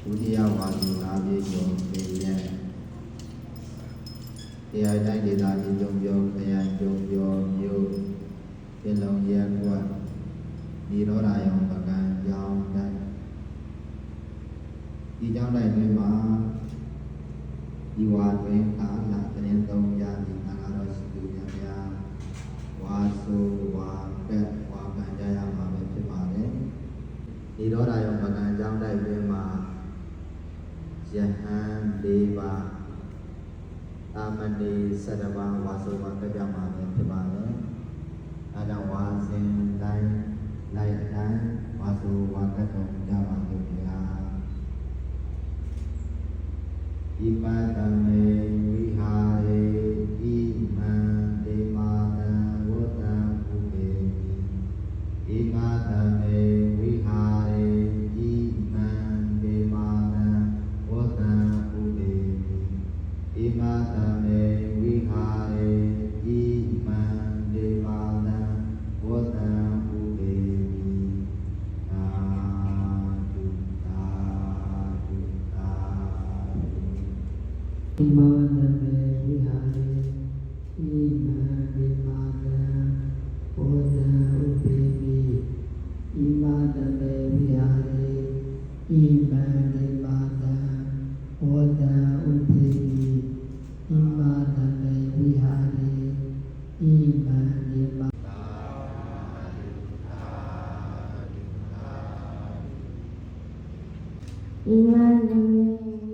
ဒုတိယဝါဒီ၅ပြည့်ကျော်ခေရက်တရားတိုင်းဒေသကြီးကျုံကျော်ခရိုင်ကျုံကျော်မြို့ပြည်လုံးရက်ကွက်ဒီရောဓာယုံပကံကျောင်းတိုင်းဒီကျောင်းတိုင်းတွင်မှာဒီဝါတွင်ကာလသတင်းသုံးရသည့်သံဃာတော်ရှိသူများဝါဆိုဝါကက်ဝါကံကြရမှာပဲဖြစ်ပါတယ်ဒီရောဓာယုံပကံကျောင်းတိုင်းတွင်မှာယဟန်၄ပါးအာမဏေ7ပါးဝါဆိုဝါကက်ပြမှာပဲဖြစ်ပါတယ်အဲဒါဝါစဉ်တိုင်းလိုက်အတိုင်းဝါဆိုဝါကက်တော်ကြပါလို့ဗျာဣပတမေဝိဟာရေဣမံဒေမာတံဝတ္တံဥပေမိဣပတမေဝိဟာရေဣမံဒေမာတံဝတ္တံဥပေမိဣပတမေဝိဟာရေဣမံဒေမာတံဝတ္တံဥပေမိသာဓုသာဓုသာဓု ဣမံတမေဝိဟာရေဣမံဒေမာတံဝတ္တံဥပေမိဣမံတမေဝိဟာရေဣမံဒေမာတံဝတ္တံဥပေမိဣမံတမေဝိဟာရေဣမံဒေမာဣမံတမေဝိ